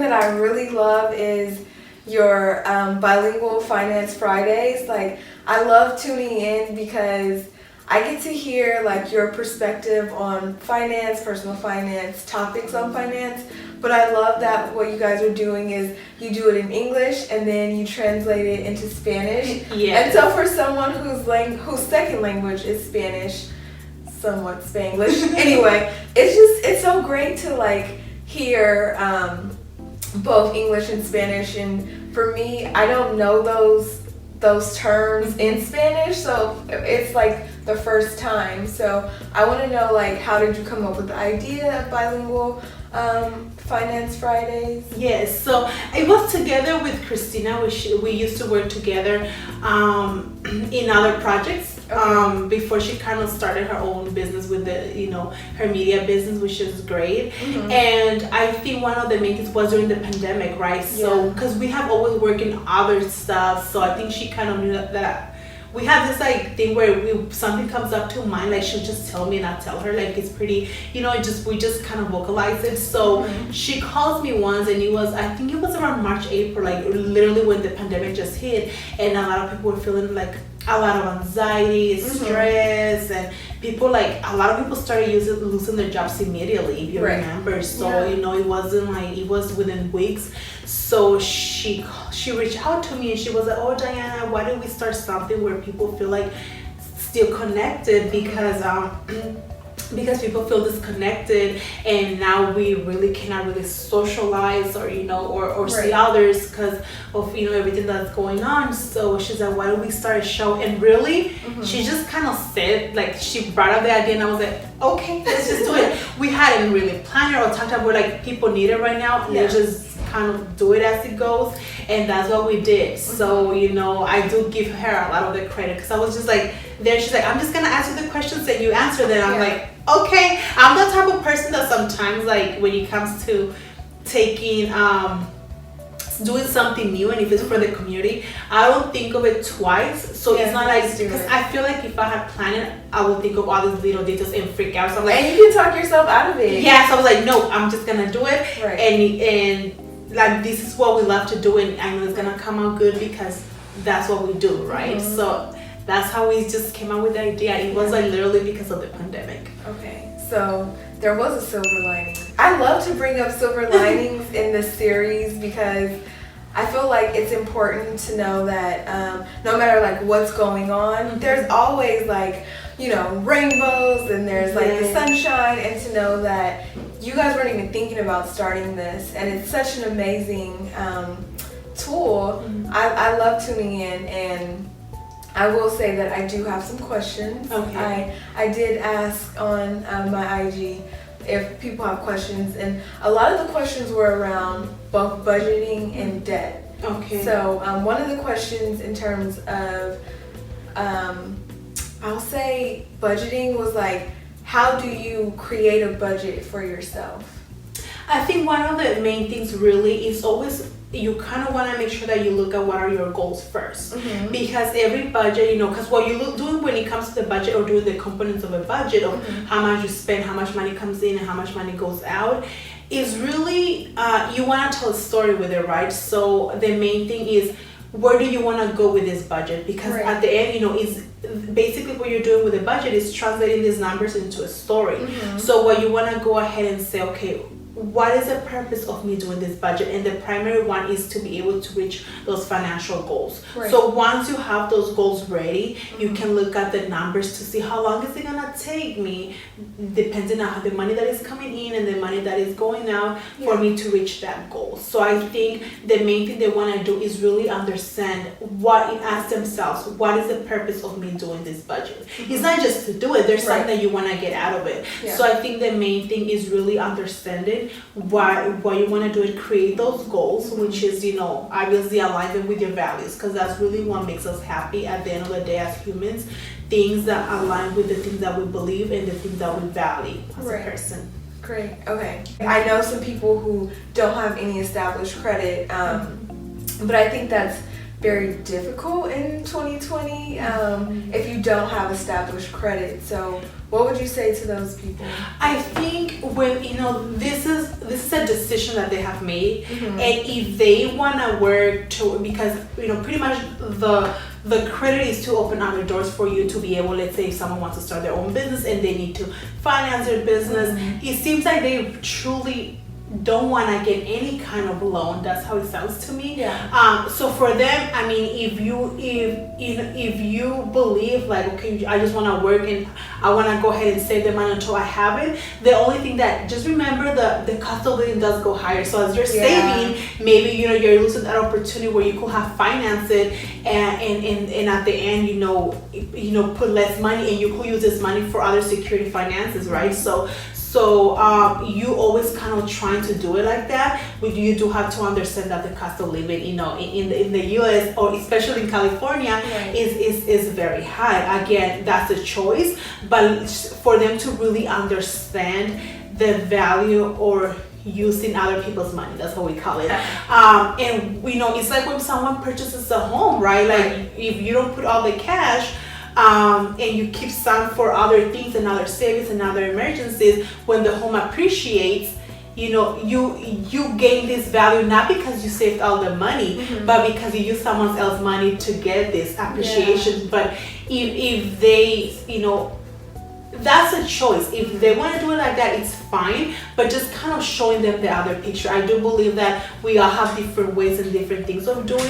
that I really love is your Bilingual Finance Fridays. Like, I love tuning in because I get to hear like your perspective on finance, personal finance, topics on finance. But I love that what you guys are doing is you do it in English and then you translate it into Spanish. Yes. And so for someone whose second language is Spanish, somewhat Spanglish. Anyway, it's so great to like hear both English and Spanish. And for me, I don't know those terms in Spanish, so it's like the first time. So I want to know, like, how did you come up with the idea of Bilingual Finance Fridays? Yes, so it was together with Christina. We used to work together in other projects before she kind of started her own business with her media business, which is great. And I think one of the main things was during the pandemic, right? So because we have always worked in other stuff, so I think she kind of knew that we have this like thing where something comes up to mind, like she'll just tell me and I'll tell her, like it's pretty, we just kind of vocalize it. So she calls me once, and I think it was around March, April, like literally when the pandemic just hit, and a lot of people were feeling like a lot of anxiety, stress, and people, like a lot of people started losing their jobs immediately, if you remember. So it wasn't like, it was within weeks. So she reached out to me and she was like, "Oh, Diana, why don't we start something where people feel like still connected, because people feel disconnected, and now we really cannot really socialize or see others because of everything that's going on." So she's like, "Why don't we start a show?" And really, she just kind of said, like, she brought up the idea, and I was like, "Okay, let's just do it." We hadn't really planned it or talked about like people need it right now, and let's just kind of do it as it goes, and that's what we did. So I do give her a lot of the credit, because I was just like there. She's like, "I'm just gonna ask you the questions and you answer them." I'm like, okay. I'm the type of person that sometimes, like, when it comes to taking doing something new, and if it's for the community, I don't think of it twice. So it's not like, because I feel like if I had planned it, I would think of all these little details and freak out. So I'm like, and you can talk yourself out of it. Yeah, so I was like, no, I'm just gonna do it, and like, this is what we love to do, and I know it's gonna come out good because that's what we do, right? So that's how we just came up with the idea. It was like literally because of the pandemic. Okay, so there was a silver lining. I love to bring up silver linings in this series because I feel like it's important to know that no matter like what's going on, there's always like, rainbows, and there's like the sunshine, and to know that you guys weren't even thinking about starting this, and it's such an amazing tool. I love tuning in, and I will say that I do have some questions. Okay. I did ask on my IG if people have questions, and a lot of the questions were around both budgeting and debt. Okay. So one of the questions in terms of, I'll say budgeting, was like, how do you create a budget for yourself? I think one of the main things really is always, you kind of want to make sure that you look at what are your goals first. Because every budget, because what you do when it comes to the budget, or doing the components of a budget, of how much you spend, how much money comes in and how much money goes out, is really, you want to tell a story with it, right? So the main thing is, where do you want to go with this budget? Because at the end, is basically what you're doing with the budget is translating these numbers into a story. So what you want to go ahead and say, okay, what is the purpose of me doing this budget? And the primary one is to be able to reach those financial goals. So once you have those goals ready, you can look at the numbers to see how long is it gonna take me, depending on the money that is coming in and the money that is going out, for me to reach that goal. So I think the main thing they want to do is really understand ask themselves, what is the purpose of me doing this budget? It's not just to do it, there's something that you want to get out of it. So I think the main thing is really understanding why you want to do it, create those goals, which is, obviously alignment with your values, because that's really what makes us happy at the end of the day as humans. Things that align with the things that we believe and the things that we value as a person. Great. Okay. I know some people who don't have any established credit, but I think that's very difficult in 2020 if you don't have established credit. So what would you say to those people? I think when this is a decision that they have made, and if they want to work to, because pretty much the credit is to open other doors for you to be able, let's say if someone wants to start their own business and they need to finance their business, it seems like they truly don't want to get any kind of loan. That's how it sounds to me. So for them, I mean, if you believe like, okay, I just want to work and I want to go ahead and save the money until I have it, the only thing that, just remember the cost of living does go higher. So as you're saving, maybe you're losing that opportunity where you could have financed it and at the end put less money, and you could use this money for other security finances, right? So you always kind of trying to do it like that, but you do have to understand that the cost of living, in the U.S. or especially in California, is very high. Again, that's a choice, but for them to really understand the value or using other people's money, that's what we call it. And it's like when someone purchases a home, right? Like if you don't put all the cash, and you keep some for other things and other savings and other emergencies, when the home appreciates, you gain this value not because you saved all the money, but because you used someone else's money to get this appreciation. But if they, that's a choice. If they want to do it like that, it's fine, but just kind of showing them the other picture. I do believe that we all have different ways and different things of doing,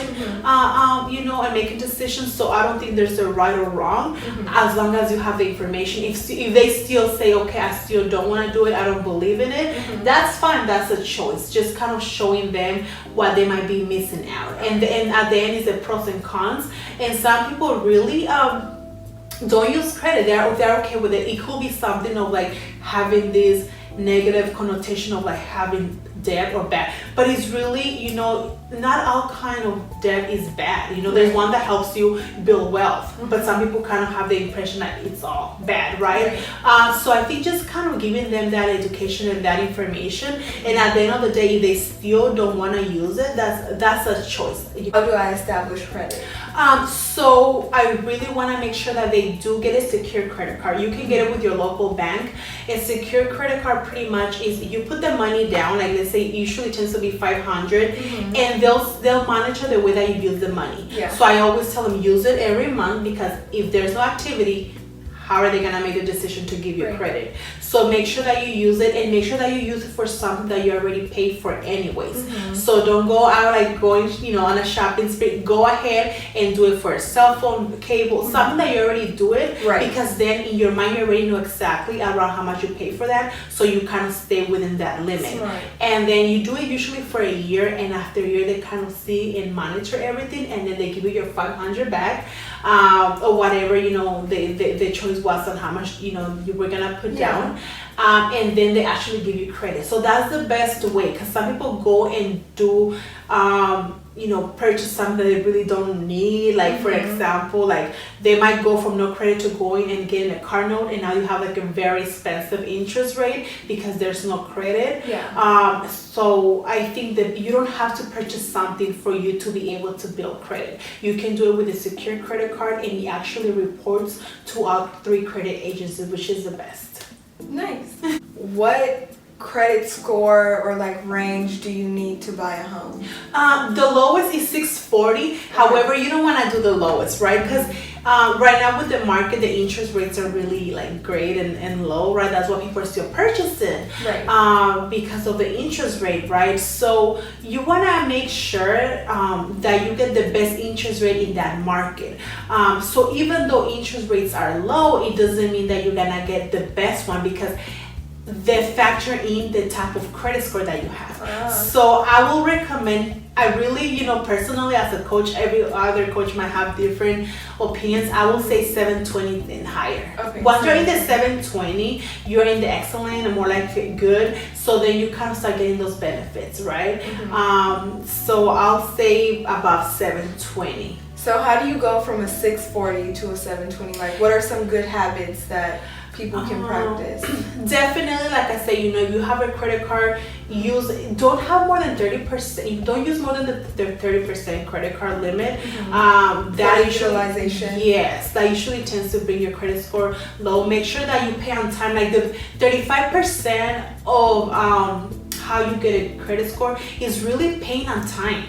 and making decisions. So I don't think there's a right or wrong, as long as you have the information. If they still say, okay, I still don't want to do it, I don't believe in it, that's fine. That's a choice. Just kind of showing them what they might be missing out. And at the end is the pros and cons. And some people really don't use credit. They're okay with it. It could be something of like having this negative connotation of like having debt or bad, but it's really, not all kind of debt is bad. There's one that helps you build wealth, but some people kind of have the impression that it's all bad, right? So I think just kind of giving them that education and that information, and at the end of the day, if they still don't want to use it, that's a choice. How do I establish credit? So I really want to make sure that they do get a secure credit card. You can get it with your local bank. A secure credit card pretty much is you put the money down, like let's say it usually tends to be $500, and they'll monitor the way that you use the money. So I always tell them use it every month, because if there's no activity, how are they gonna make the decision to give you credit? So make sure that you use it, and make sure that you use it for something that you already paid for anyways. So don't go out like going, on a shopping spree. Go ahead and do it for a cell phone, cable, something that you already do it, because then in your mind you already know exactly around how much you pay for that, so you kind of stay within that limit. And then you do it usually for a year, and after a year they kind of see and monitor everything, and then they give you your $500 back, or whatever the choice was on how much you were gonna put down. And then they actually give you credit. So that's the best way, because some people go and do purchase something that they really don't need. Like for example, like they might go from no credit to going and getting a car note, and now you have like a very expensive interest rate because there's no credit. So I think that you don't have to purchase something for you to be able to build credit. You can do it with a secure credit card, and it actually reports to all 3 credit agencies, which is the best. Nice. What credit score or like range do you need to buy a home? The lowest is 640. However, you don't want to do the lowest, right? Because right now with the market, the interest rates are really like great and low, right? That's why people are still purchasing, because of the interest rate, right? So you want to make sure that you get the best interest rate in that market. So even though interest rates are low, it doesn't mean that you're gonna get the best one, because they factor in the type of credit score that you have. So I will recommend, I really, personally as a coach, every other coach might have different opinions. I will say 720 and higher. Once you're in the 720, you're in the excellent and more like good. So then you kind of start getting those benefits, right? So I'll say above 720. So how do you go from a 640 to a 720? Like, what are some good habits that people can practice? Definitely, like I say, you have a credit card, don't have more than 30%, don't use more than the 30% credit card limit. That utilization. Yes, that usually tends to bring your credit score low. Make sure that you pay on time. Like the 35% of how you get a credit score is really paying on time.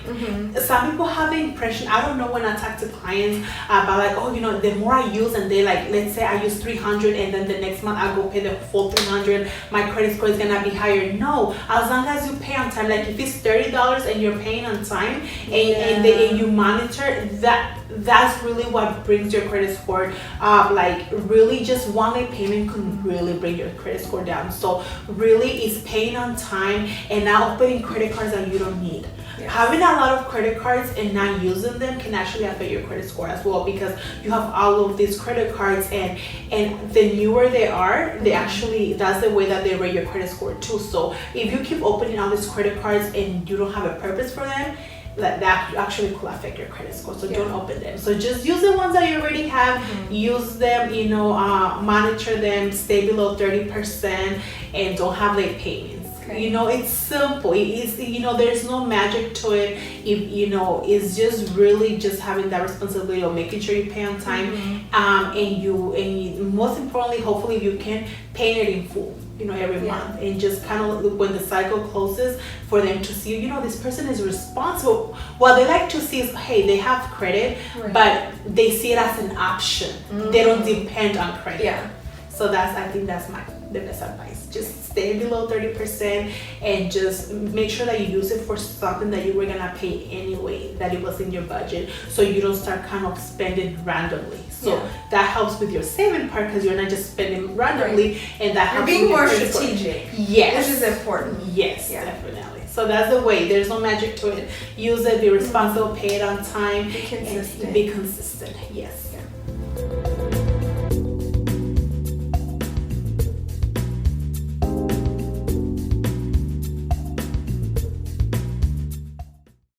Some people have the impression, I don't know, when I talk to clients about like, the more I use, and they like, let's say I use 300 and then the next month I go pay the full 300, my credit score is gonna be higher. No, as long as you pay on time. Like if it's $30 and you're paying on time, and you monitor that, that's really what brings your credit score up. Like really just one late payment can really bring your credit score down. So really it's paying on time and not opening credit cards that you don't need. Having a lot of credit cards and not using them can actually affect your credit score as well, because you have all of these credit cards, and the newer they are, they actually, that's the way that they rate your credit score too. So if you keep opening all these credit cards and you don't have a purpose for them, that actually could affect your credit score. So don't open them. So just use the ones that you already have. Use them, monitor them, stay below 30%, and don't have late payments. It's simple. It's there's no magic to it. It's just really just having that responsibility of making sure you pay on time, and you most importantly, hopefully, you can pay it in full. Every month, and just kind of when the cycle closes, for them to see, this person is responsible. What they like to see is, hey, they have credit, but they see it as an option. They don't depend on credit. So I think that's the best advice. Just stay below 30% and just make sure that you use it for something that you were gonna pay anyway, that it was in your budget, so you don't start kind of spending randomly. So that helps with your saving part, because you're not just spending randomly, and that helps. You're being more strategic. Yes, which is important. Yes, definitely. So that's the way. There's no magic to it. Use it. Be responsible. Pay it on time. Be consistent. And be consistent. Yes.